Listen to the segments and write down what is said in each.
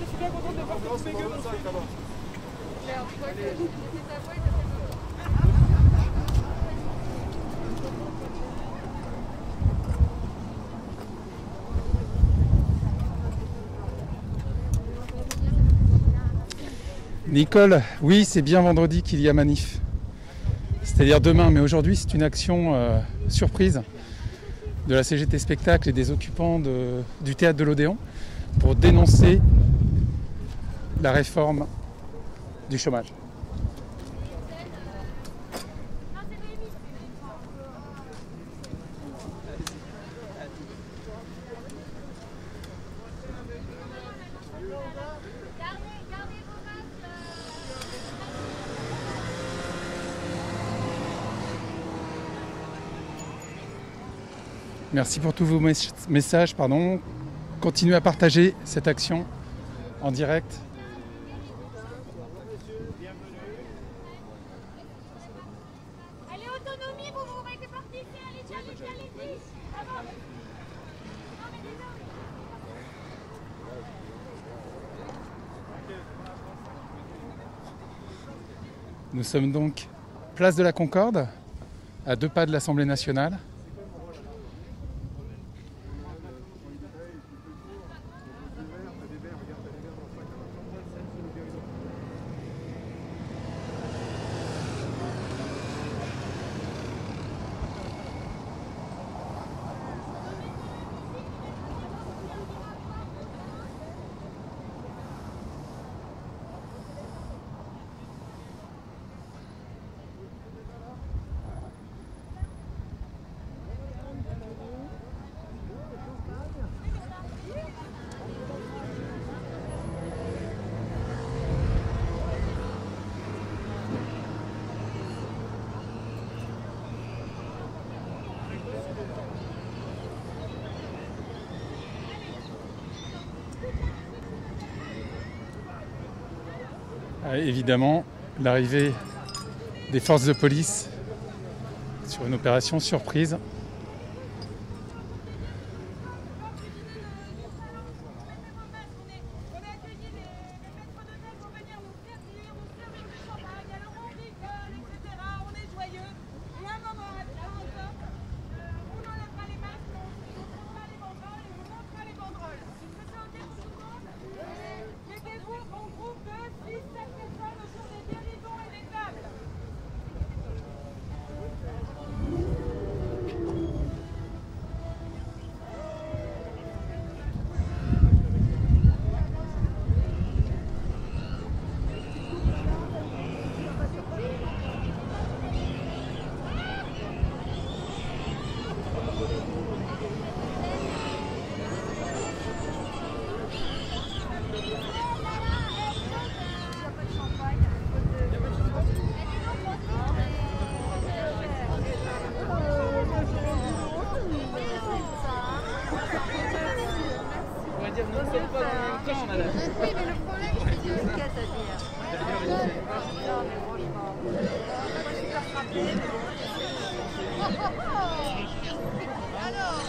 je suis bien contente de voir que tous mes gueux vont suivre. Nicole, oui, c'est bien vendredi qu'il y a manif. C'est-à-dire demain, mais aujourd'hui c'est une action surprise de la CGT Spectacle et des occupants du théâtre de l'Odéon pour dénoncer la réforme du chômage. Merci pour tous vos messages. Continuez à partager cette action en direct. Allez, autonomie, vous vous répartissez, allez. Nous sommes donc place de la Concorde, à 2 pas de l'Assemblée nationale. Évidemment, l'arrivée des forces de police sur une opération surprise. Oui, mais le problème, c'est qu'il y a une caisse à dire. Non, mais franchement. Moi, je suis pas frappée, mais bon. Alors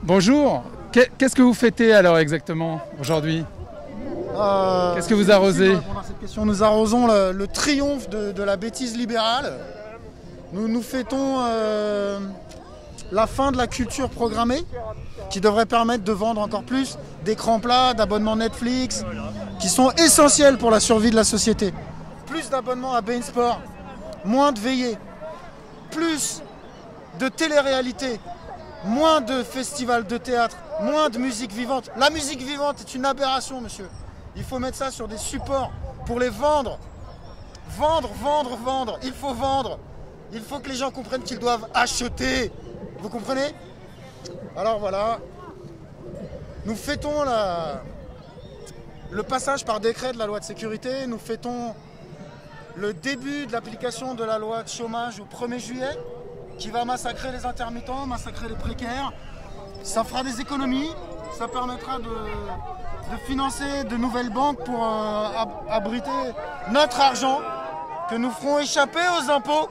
Bonjour, qu'est-ce que vous fêtez alors exactement aujourd'hui? Qu'est-ce que vous arrosez? Nous arrosons le triomphe de la bêtise libérale. Nous fêtons la fin de la culture programmée qui devrait permettre de vendre encore plus d'écrans plats, d'abonnements Netflix qui sont essentiels pour la survie de la société. Plus d'abonnements à beIN Sport, moins de veillées, plus de télé-réalité, moins de festivals de théâtre, moins de musique vivante. La musique vivante est une aberration, monsieur. Il faut mettre ça sur des supports pour les vendre. Vendre. Il faut vendre. Il faut que les gens comprennent qu'ils doivent acheter. Vous comprenez? Alors voilà. Nous fêtons le passage par décret de la loi de sécurité. Nous fêtons le début de l'application de la loi de chômage au 1er juillet. qui va massacrer les intermittents, massacrer les précaires. Ça fera des économies, ça permettra de financer de nouvelles banques pour abriter notre argent que nous ferons échapper aux impôts.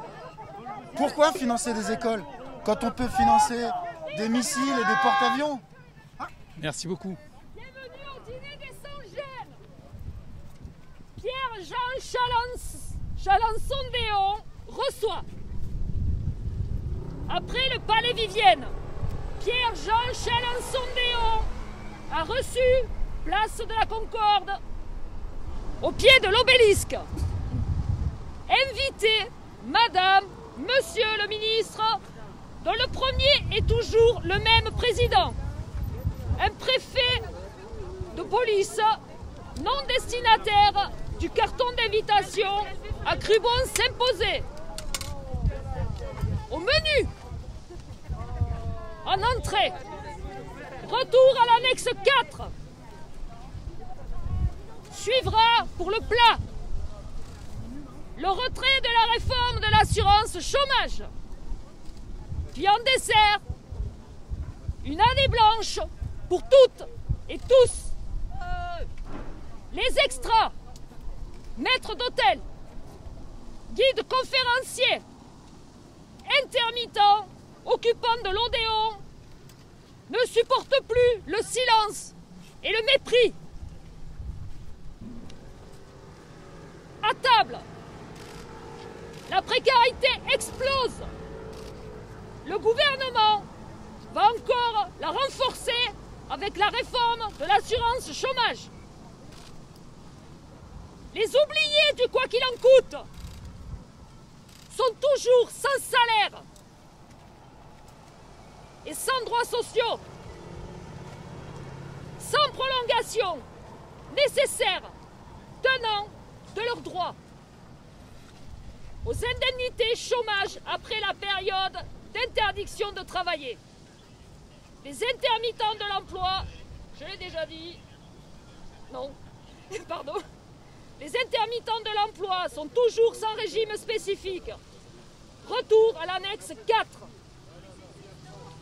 Pourquoi financer des écoles quand on peut financer des missiles et des porte-avions? Merci beaucoup. Bienvenue au dîner des Sans-Gênes. Pierre-Jean Chalençon-Déon reçoit, après le Palais Vivienne, Pierre-Jean Chalençon-Déon a reçu, place de la Concorde, au pied de l'obélisque, invité Madame, Monsieur le ministre, dont le premier est toujours le même président, un préfet de police non destinataire du carton d'invitation a cru bon s'imposer. Au menu, en entrée, retour à l'annexe 4. Suivra pour le plat le retrait de la réforme de l'assurance chômage. Puis en dessert, une année blanche pour toutes et tous. Les extras, maîtres d'hôtel, guides conférenciers, intermittents, occupants de l'Odéon, ne supportent plus le silence et le mépris. À table, la précarité explose. Le gouvernement va encore la renforcer avec la réforme de l'assurance chômage. Les oubliés du quoi qu'il en coûte sont toujours sans salaire et sans droits sociaux, sans prolongation nécessaire tenant de leurs droits aux indemnités chômage après la période d'interdiction de travailler. Les intermittents de l'emploi, je l'ai déjà dit, non, pardon, les intermittents de l'emploi sont toujours sans régime spécifique. Retour à l'annexe 4.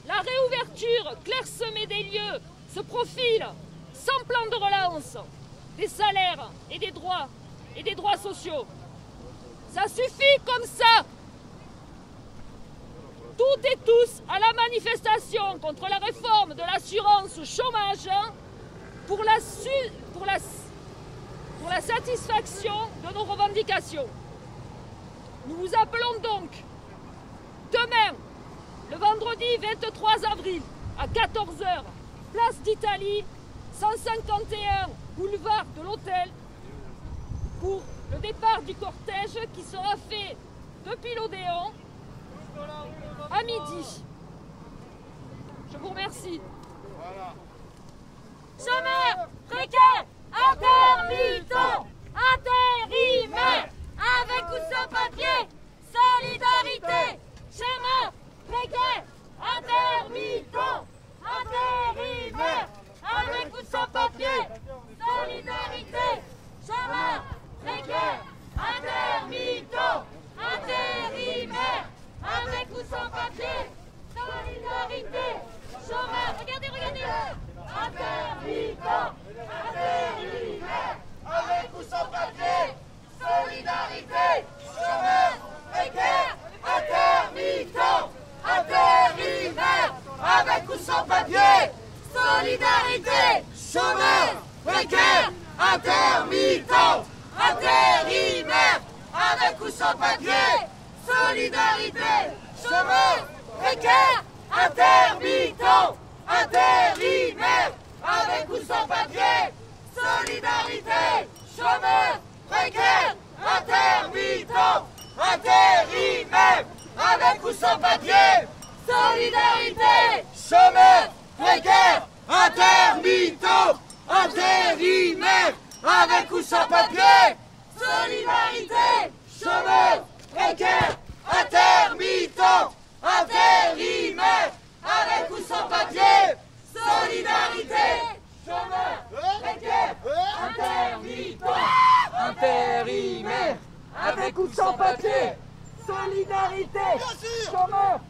La réouverture clairsemée des lieux se profile sans plan de relance des salaires et des droits sociaux. Ça suffit comme ça. Toutes et tous à la manifestation contre la réforme de l'assurance chômage pour la satisfaction de nos revendications. Nous vous appelons donc demain, le vendredi 23 avril, à 14 h, place d'Italie, 151 boulevard de l'Hôtel, pour le départ du cortège qui sera fait depuis l'Odéon à midi. Je vous remercie. Chômeurs, précaires, intermittents, intérimaires, avec ou sans papier, solidarité. Chômeurs, précaires, intermittents, intérimaires, avec ou sans papier, solidarité. Chômeurs, précaires, intermittents, intérimaires, avec ou sans papier, solidarité. Chômeurs, regardez, intermittents, intérimaires, avec ou sans papier, solidarité. Chômeurs, précaires, intermittents, intérimaires, avec ou sans papier, solidarité. Chômeurs, précaires, intermittents, intérimaires, avec ou sans papier, solidarité. Chômeurs, précaires, intermittents, intérimaires, avec ou sans papier, solidarité. Chômeurs, précaires, intermittents, intérimaires, avec ou sans papier, solidarité. Chômeurs, précaires, intermittents, intérimaires, avec ou sans papier, solidarité. Chômeurs, précaires, intermittents, intérimaires, avec ou sans papier, solidarité. Chômeurs, précaires, intermittents, intérimaires, avec ou sans papier, solidarité. Chômeurs,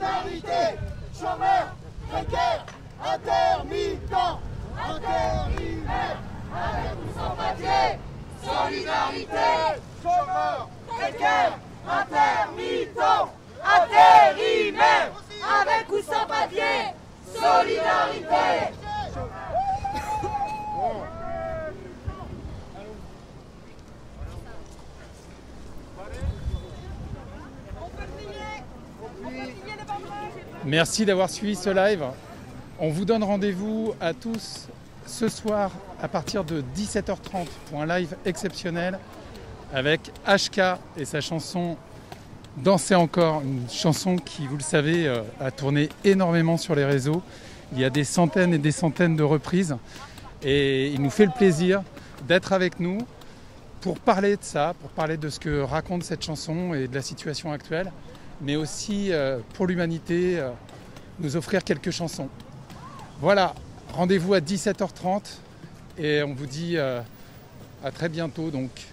solidarité, chômeurs, précaires, intermittents, intérimaires, avec ou sans papier, solidarité, chômeurs, précaires, intermittents, intérimaires, avec ou sans papier, solidarité. Merci d'avoir suivi ce live. On vous donne rendez-vous à tous ce soir à partir de 17h30 pour un live exceptionnel avec HK et sa chanson Danser encore, une chanson qui, vous le savez, a tourné énormément sur les réseaux. Il y a des centaines et des centaines de reprises et il nous fait le plaisir d'être avec nous pour parler de ça, pour parler de ce que raconte cette chanson et de la situation actuelle, mais aussi pour l'humanité, nous offrir quelques chansons. Voilà, rendez-vous à 17h30 et on vous dit à très bientôt donc.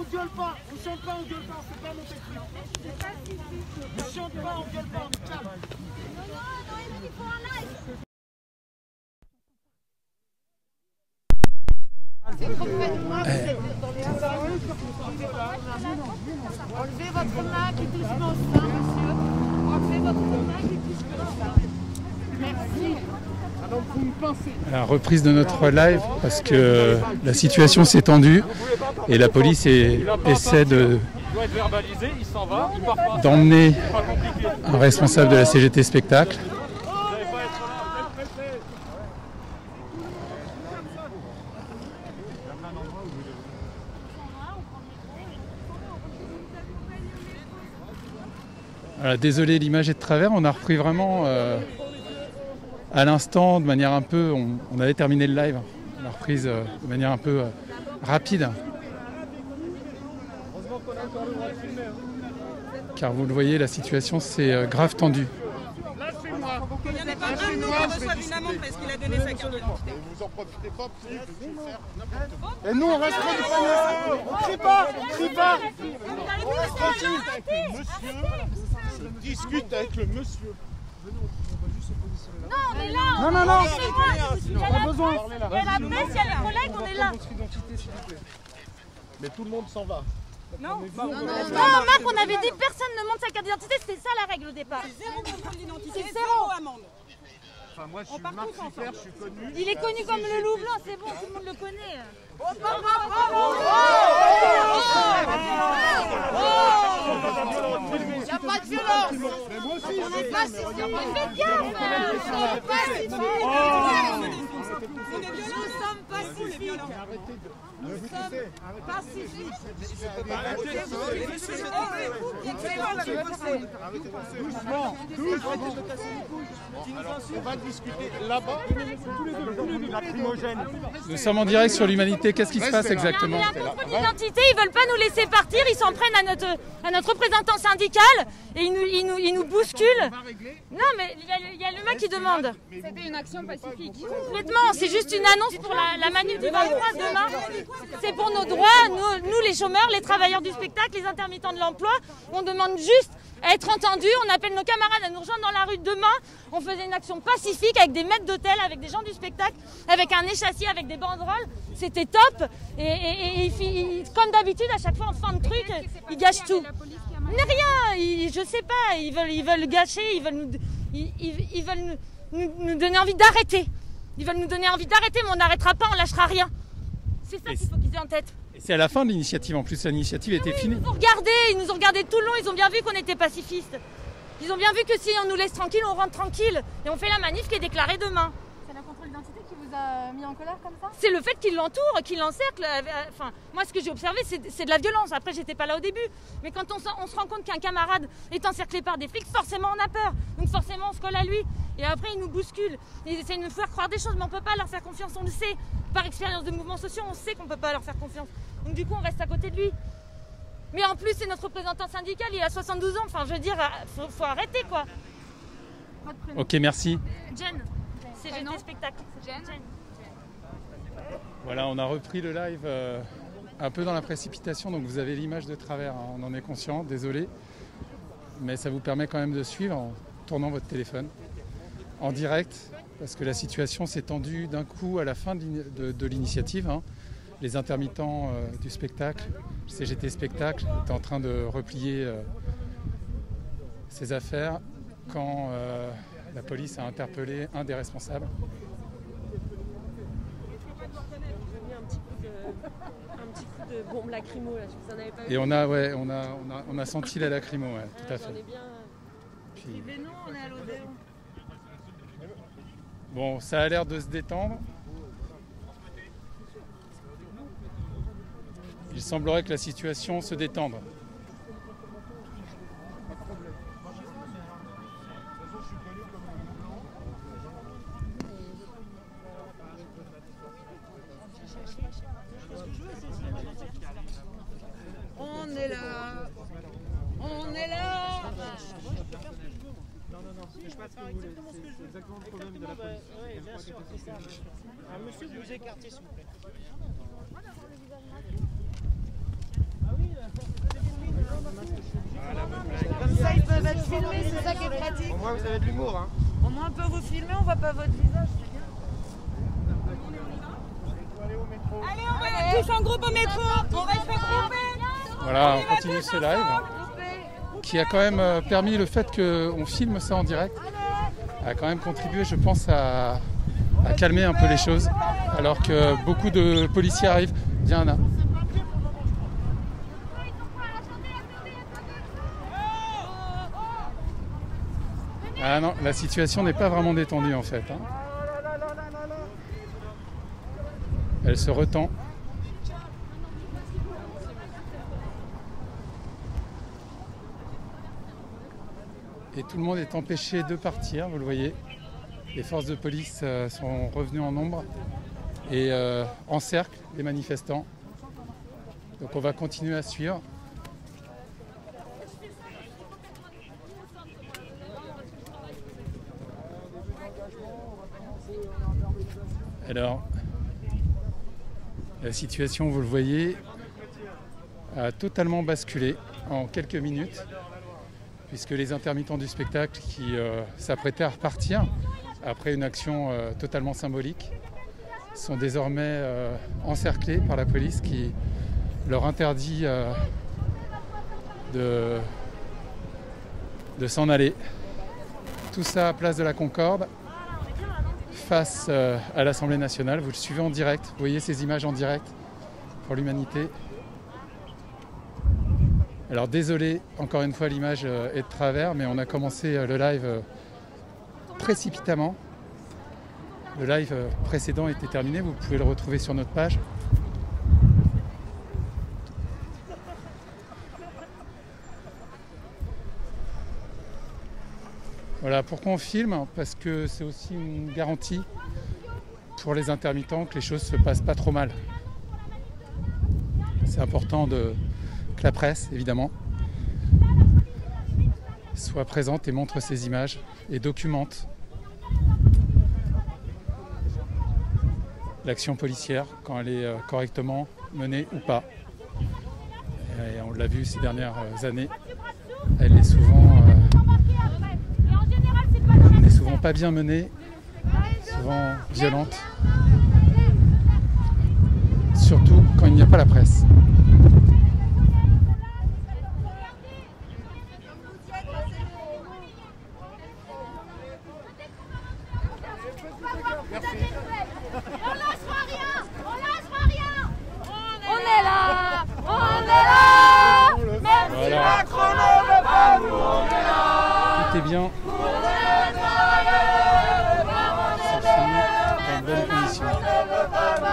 On gueule pas, on chante pas, on gueule pas, c'est pas mon technique. On chante pas, on gueule pas, on calme. Il faut un live. Enlevez votre main qui touche mon sein, monsieur. Enlevez votre main qui touche mon sein. Merci. La reprise de notre live parce que la situation s'est tendue et la police essaie d'emmener un responsable de la CGT Spectacle. Voilà, désolé, l'image est de travers, on a repris vraiment à l'instant, de manière un peu, on avait terminé le live, on l'a reprise de manière un peu rapide. Car vous le voyez, la situation s'est grave tendue. Il n'y en a pas un de nous qui reçoit une amende parce qu'il a donné sa carte d'identité. Vous en profitez pas pour faire n'importe quoi. Et nous on restera du panier. On crie pas, on crie pas. Tranquille. Monsieur, je discute avec le monsieur. Non, on est là. Non, non, non. Il y a la presse, il y a les collègues, on est là. Mais tout le monde s'en va. Non, Marc, on avait dit personne ne montre sa carte d'identité, c'était ça la règle au départ. C'est zéro contrôle d'identité, C'est zéro amende. Enfin, moi je suis Marc Siffert, je suis connu. Il est connu comme le loup blanc, c'est bon, tout le monde le connaît. Il n'y a pas de violence. Mais moi aussi, On n'est pas si Faites gaffe. Nous sommes pacifiques. doucement. On va discuter là-bas. Nous sommes en direct sur l'Humanité, qu'est-ce qui se passe exactement? Il y a un contrôle d'identité, ils veulent pas nous laisser partir, ils s'en prennent à notre représentant syndical et ils nous bousculent. Non mais il y a le mec qui demande. C'était une action pacifique. Complètement, c'est juste une annonce pour la manif du 23 demain. C'est pour nos droits, nous les chômeurs, les travailleurs du spectacle, les intermittents de l'emploi. On demande juste à être entendus, on appelle nos camarades à nous rejoindre dans la rue demain. On faisait une action pacifique avec des maîtres d'hôtel, avec des gens du spectacle, avec un échassier, avec des banderoles. C'était top. Et comme d'habitude, à chaque fois en fin de truc, ils gâchent tout. Mais rien, je sais pas, ils veulent gâcher, ils veulent nous donner envie d'arrêter. Ils veulent nous donner envie d'arrêter, mais on n'arrêtera pas, on lâchera rien. C'est ça qu'il faut qu'ils aient en tête. Et c'est à la fin de l'initiative, en plus l'initiative était finie. Ils nous ont regardé tout le long, ils ont bien vu qu'on était pacifistes. Ils ont bien vu que si on nous laisse tranquille, on rentre tranquille. Et on fait la manif qui est déclarée demain. C'est la contrôle d'identité qui vous a mis en colère comme ça? C'est le fait qu'il l'entoure, qu'il l'encercle. Enfin, moi, ce que j'ai observé, c'est de la violence. Après, j'étais pas là au début. Mais quand on se rend compte qu'un camarade est encerclé par des flics, forcément, on a peur. Donc, forcément, on se colle à lui. Et après, il nous bouscule. Ils essaient de nous faire croire des choses, mais on peut pas leur faire confiance. On le sait. Par expérience de mouvements sociaux, on sait qu'on peut pas leur faire confiance. Donc, du coup, on reste à côté de lui. Mais en plus, c'est notre représentant syndical. Il a 72 ans. Enfin, je veux dire, faut arrêter, quoi. Ok, merci. Jen, CGT Spectacle. Jen. Voilà, on a repris le live un peu dans la précipitation, donc vous avez l'image de travers, hein, on en est conscient, désolé. Mais ça vous permet quand même de suivre en tournant votre téléphone en direct, parce que la situation s'est tendue d'un coup à la fin de l'initiative. Hein. Les intermittents du spectacle, le CGT Spectacle, étaient en train de replier ses affaires quand la police a interpellé un des responsables. Un petit coup de bombe lacrymo là, vous en avez pas vu. Et on a senti la lacrymo, ouais, tout à fait. Puis... on est à l'Odéon. Bon, ça a l'air de se détendre. Il semblerait que la situation se détende. On est là. On est là. Non, je passe ce que vous voulez. C'est exactement le problème de la police. Oui, bien sûr, c'est ça. Monsieur, vous vous écartez, s'il vous plaît. Comme ça, ils peuvent être filmés, c'est ça qui est pratique. Au moins, vous avez de l'humour, hein. Au moins, on peut vous filmer, on voit pas votre visage, c'est bien. Allez, on va tous en groupe au métro. On reste regroupés. Voilà, on continue ce live qui a quand même permis le fait qu'on filme ça en direct, a quand même contribué, je pense, à calmer un peu les choses, alors que beaucoup de policiers arrivent. Viens, Anna. Ah non, la situation n'est pas vraiment détendue en fait. Hein. Elle se retend. Et tout le monde est empêché de partir, vous le voyez. Les forces de police sont revenues en nombre et encerclent les manifestants. Donc on va continuer à suivre. Alors, la situation, vous le voyez, a totalement basculé en quelques minutes, puisque les intermittents du spectacle qui s'apprêtaient à repartir après une action totalement symbolique sont désormais encerclés par la police qui leur interdit de s'en aller. Tout ça à Place de la Concorde, face à l'Assemblée nationale. Vous le suivez en direct, vous voyez ces images en direct pour l'humanité. Alors désolé, encore une fois l'image est de travers, mais on a commencé le live précipitamment. Le live précédent était terminé, vous pouvez le retrouver sur notre page. Voilà, pourquoi on filme? Parce que c'est aussi une garantie pour les intermittents que les choses se passent pas trop mal. C'est important que la presse, évidemment, soit présente et montre ces images et documente l'action policière quand elle est correctement menée ou pas. Et on l'a vu ces dernières années, elle est souvent pas bien menée, souvent violente, surtout quand il n'y a pas la presse. On lâchera rien. On lâchera rien. On est là. On est là. Merci. Voilà. Macron ne veut pas nous, on est là. Tout est bien. On est là.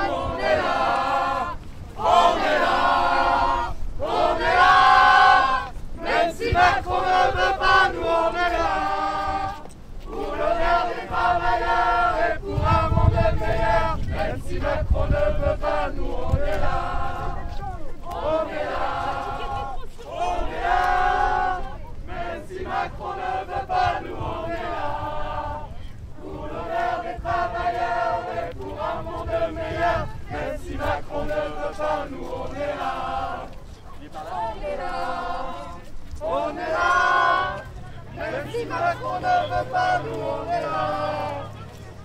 on est là, on est là, on est là. Même si Macron ne veut pas, nous on est là. Pour l'honneur des travailleurs et pour un monde meilleur. Même si Macron ne veut pas, nous on est là. On est là, on est là. Même si Macron ne veut pas, nous on est là. Pour l'honneur des travailleurs et pour un monde meilleur. Même si Macron ne veut pas, nous on est là. On est là, on est là. Même si Macron ne veut pas, nous on est là.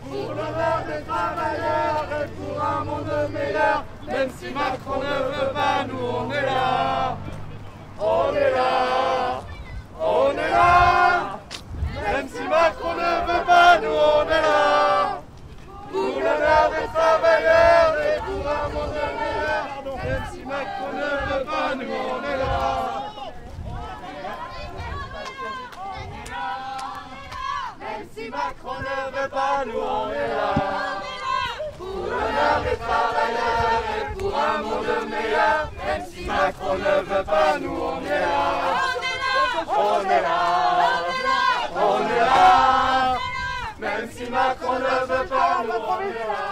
Pour l'honneur des travailleurs et pour un monde meilleur. Même si Macron ne veut pas, nous on est là. On est là, on est là. Même si Macron ne veut pas, nous on est là. Pour l'honneur des travailleurs et pour un monde meilleur. Même si Macron ne veut pas, nous on est là. Même si Macron ne veut pas, nous on est là. Pour l'honneur des travailleurs et pour un monde meilleur. Même si Macron ne veut pas, nous on est là. On est là, on est là. Même si Macron ne veut pas, nous on est là.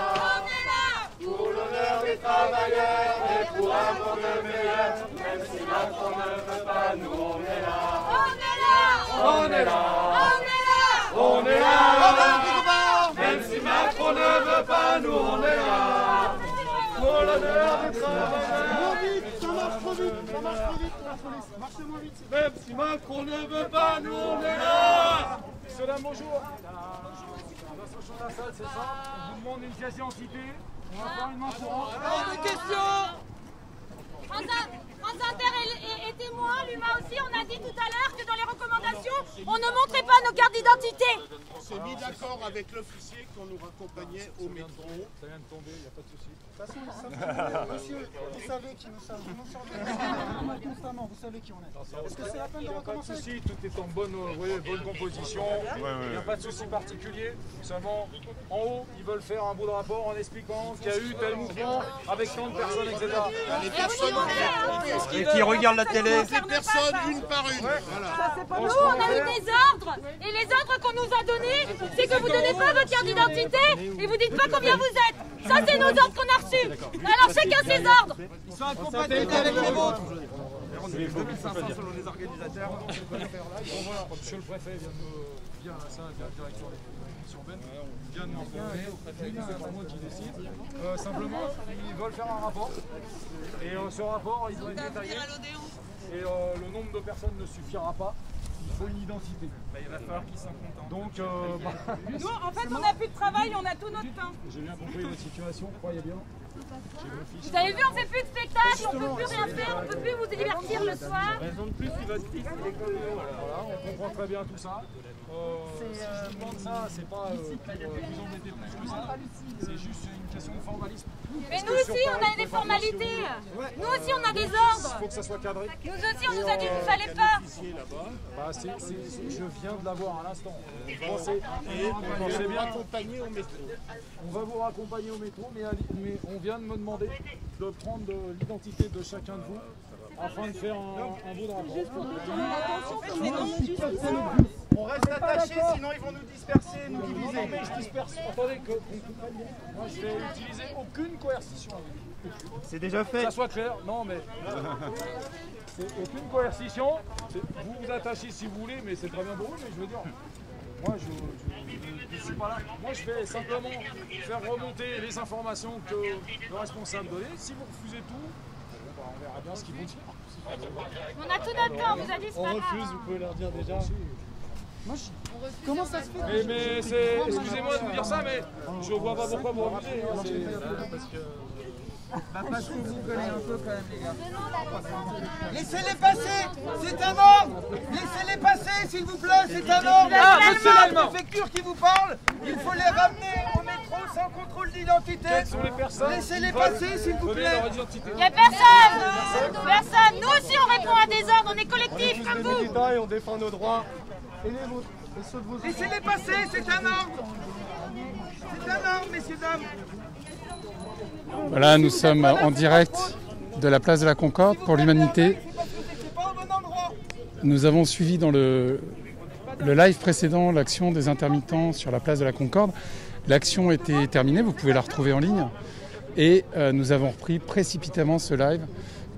Pour l'honneur des travailleurs et pour un monde meilleur. Même si Macron ne veut pas, nous on est là. On est là, on est là. Même si Macron ne veut pas, nous on est là. Pour l'honneur des travailleurs. Ça marche trop vite, ça marche trop vite pour la police. Marchez moins vite. Même si Macron ne veut pas, nous on est là. Messieurs, dames, bonjour. L'association de la salle, c'est ça. On vous demande une pièce d'identité. On va faire une main courante. Des questions. France Inter est témoin, l'UMA aussi. On a dit tout à l'heure que dans les recommandations, on ne montrait pas nos cartes d'identité. On s'est mis d'accord avec l'officier qu'on nous raccompagnait au métro. Ça vient de tomber, il n'y a pas de souci. De toute façon, ils savent, monsieur, vous savez qui nous sommes. Vous nous sortez constamment, vous savez qui on est. Est-ce que c'est la peine de Pas de recommencer? souci, tout est en bonne composition. Il n'y a pas de souci particulier. Seulement, en haut, ils veulent faire un bout de rapport en expliquant qu'il y a eu tel mouvement avec tant de personnes, etc. Les personnes Et qui regardent la télé. les personnes une par une. Voilà. Nous, on a eu des ordres. Et les ordres qu'on nous a donnés, c'est que vous ne donnez pas votre carte d'identité et vous dites pas combien vous êtes. Ça, c'est nos ordres qu'on a reçus. Alors, chacun ses ordres. Ils sont incompatibles avec les vôtres. On est 2500 selon les organisateurs. Monsieur le préfet vient à ça, vient direction de l'émission urbaine, vient de m'informer au préfet, c'est pas moi qui décide. Simplement, ils veulent faire un rapport. Et ce rapport, il doit être détaillé. Et le nombre de personnes ne suffira pas. Il faut une identité. Il va falloir qu'ils s'en contentent. Donc, Nous, en fait, on n'a plus de travail, on a tout notre pain. j'ai bien compris votre situation, croyez bien. Vous avez vu, on fait plus de spectacle, on peut plus rien faire, on peut plus vous divertir le soir. Raison de plus, si votre fils il est comme nous. Voilà, on comprend très bien tout ça. Si je vous demande ça, c'est pas pour vous embêter plus que ça. C'est juste une question de formalisme. Mais nous aussi, on a des formalités. Nous aussi, on a des ordres. Il faut que ça soit cadré. Nous aussi, on nous a dit qu'il ne fallait pas. Bah, je viens de l'avoir à l'instant. On s'est bien accompagné au métro. On va vous raccompagner au métro, mais on vient de me demander de prendre l'identité de chacun de vous afin de faire un bout de rapport. On reste attachés, sinon ils vont nous disperser, nous diviser. Mais je disperse. Attendez, qu'on comprenne bien. Moi, je vais utiliser aucune coercition avec vous. C'est déjà fait. Que ça soit clair. Non, mais c'est aucune coercition. Vous vous attachez si vous voulez, mais c'est très bien pour vous. Mais je veux dire, moi, je ne suis pas là. Moi, je vais simplement faire remonter les informations que le responsable donnait. Si vous refusez tout, on verra bien ce qu'ils vont dire. On a tout notre temps, on vous a dit c'est pas grave. vous pouvez leur dire déjà. Comment ça se fait? Mais c'est. Excusez-moi de vous dire ça, mais je vois pas pourquoi vous refusez. Parce que vous connaissez un peu quand même, les gars. Laissez-les passer, c'est un ordre. Laissez-les passer, s'il vous plaît, c'est un ordre. Ah, monsieur la préfecture qui vous parle, il faut les ramener au métro sans contrôle d'identité. Quelles sont les personnes? Laissez-les passer, s'il vous plaît. Il n'y a personne. Personne. Nous aussi, on répond à des ordres, on est collectifs comme vous. Et on défend nos droits. Et les vôtres. Laissez-les passer, c'est un ordre. C'est un ordre, messieurs, dames. Voilà, nous sommes en direct de la place de la Concorde pour l'Humanité. Nous avons suivi dans le live précédent l'action des intermittents sur la place de la Concorde. L'action était terminée, vous pouvez la retrouver en ligne. Et nous avons repris précipitamment ce live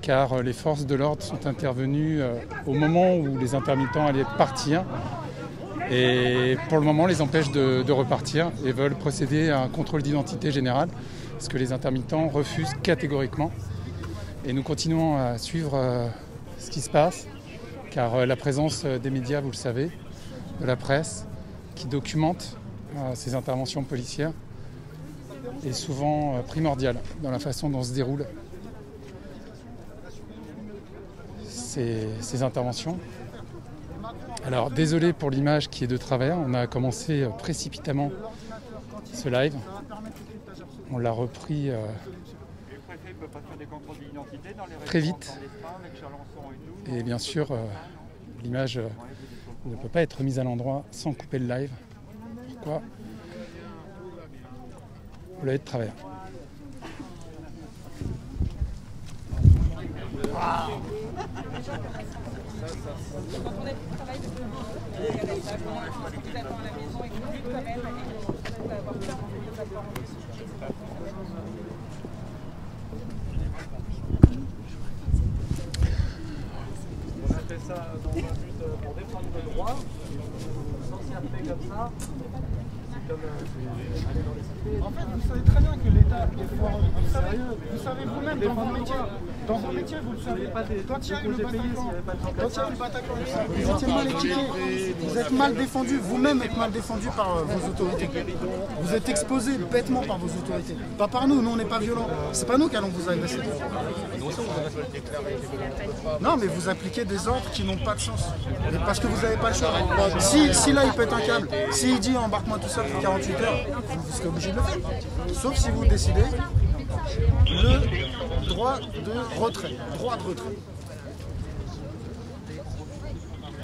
car les forces de l'ordre sont intervenues au moment où les intermittents allaient partir. Et pour le moment, les empêchent de repartir et veulent procéder à un contrôle d'identité général, ce que les intermittents refusent catégoriquement. Et nous continuons à suivre ce qui se passe, car la présence des médias, vous le savez, de la presse, qui documente ces interventions policières, est souvent primordiale dans la façon dont se déroulent ces interventions. Alors désolé pour l'image qui est de travers, on a commencé précipitamment ce live. On l'a repris très vite. Et bien sûr, l'image ne peut pas être mise à l'endroit sans couper le live. Pourquoi ? Vous l'avez de travers. On a fait ça dans un but pour défendre le droit. S'encercler comme ça, c'est comme aller dans les cités. En fait, vous savez très bien que l'État est foireux. Vous savez vous-même dans vos métiers, vous le savez. Quand il y a eu le Bataclan, vous étiez mal équipés, vous êtes mal défendus, vous-même êtes mal défendus par vos autorités. Vous êtes exposés bêtement par vos autorités. Pas par nous, nous on n'est pas violents. C'est pas nous qui allons vous agresser. Non, mais vous appliquez des ordres qui n'ont pas de sens. Et parce que vous n'avez pas le choix. Si là il pète un câble, s'il dit embarque-moi tout seul pour 48 heures, vous serez obligé de le faire. Sauf si vous décidez le droit de retrait.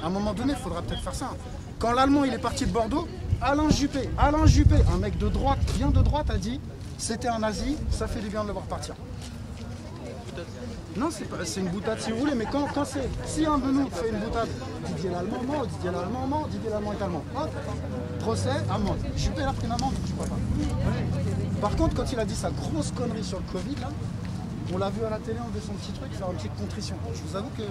À un moment donné, il faudra peut-être faire ça. Quand l'Allemand il est parti de Bordeaux, Alain Juppé, un mec de droite, bien de droite, a dit c'était un nazi, ça fait du bien de le voir partir. Non, c'est une boutade si vous voulez, mais quand c'est... Si un de nous fait une boutade, Didier l'Allemand ment, Didier l'Allemand ment, Didier l'Allemand est allemand. Hop, procès, amende. Juppé a pris une amende, je crois pas. Par contre, quand il a dit sa grosse connerie sur le Covid, là, on l'a vu à la télé enlever son petit truc, faire une petite contrition. Je vous avoue que...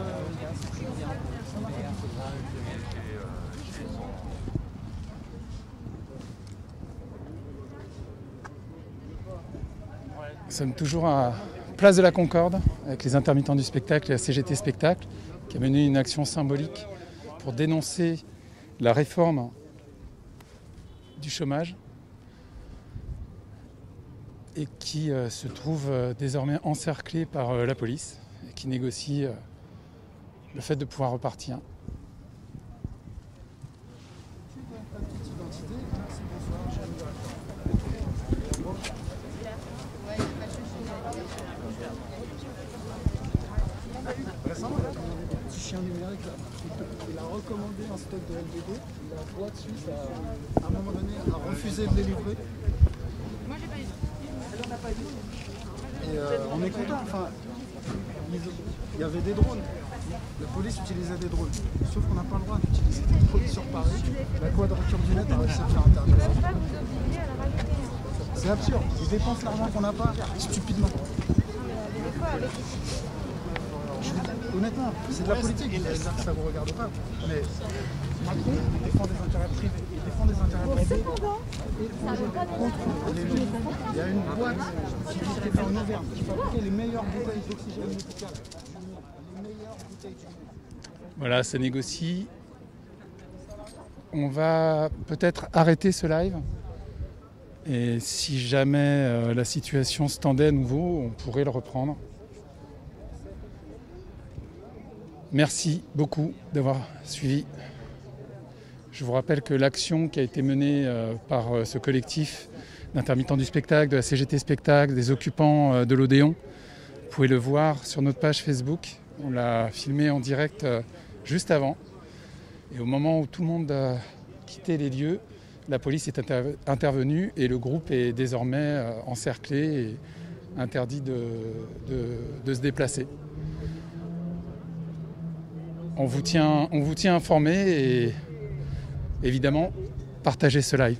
Nous sommes toujours à place de la Concorde avec les intermittents du spectacle et la CGT Spectacle qui a mené une action symbolique pour dénoncer la réforme du chômage et qui se trouve désormais encerclée par la police et qui négocie le fait de pouvoir repartir. Récemment, il a commandé des petits chiens numériques là. Il a recommandé un stock de LBD. La boîte suisse à un moment donné a refusé de les livrer. Moi j'ai pas eu. Elle en a pas eu. Et on est content. Enfin, il y avait des drones. La police utilisait des drones. Sauf qu'on n'a pas le droit d'utiliser des drones sur Paris. La quadrature du net a réussi à faire interdire. C'est absurde. Ils dépensent l'argent qu'on n'a pas stupidement. Honnêtement, c'est de la politique, vous allez dire que ça ne vous regarde pas. Mais Macron défend des intérêts privés. Il défend des intérêts privés contre les lobbies. Il y a une boîte qui est faite en Auvergne, qui fabriquait les meilleures bouteilles d'oxygène médical. Les meilleures bouteilles du monde. Voilà, ça négocie. On va peut-être arrêter ce live. Et si jamais la situation se tendait à nouveau, on pourrait le reprendre. Merci beaucoup d'avoir suivi. Je vous rappelle que l'action qui a été menée par ce collectif d'intermittents du spectacle, de la CGT Spectacle, des occupants de l'Odéon, vous pouvez le voir sur notre page Facebook. On l'a filmé en direct juste avant. Et au moment où tout le monde a quitté les lieux, la police est intervenue et le groupe est désormais encerclé et interdit de se déplacer. On vous tient informé et évidemment, partagez ce live.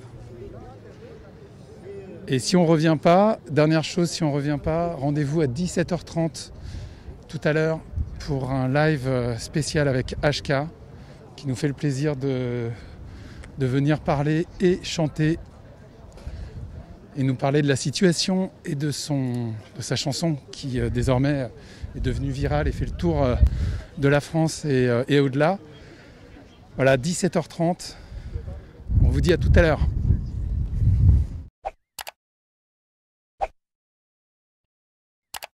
Et si on ne revient pas, dernière chose, si on ne revient pas, rendez-vous à 17h30 tout à l'heure pour un live spécial avec HK qui nous fait le plaisir de venir parler et chanter et nous parler de la situation et de sa chanson qui désormais est devenue virale et fait le tour de la France et au-delà. Voilà, 17h30. On vous dit à tout à l'heure.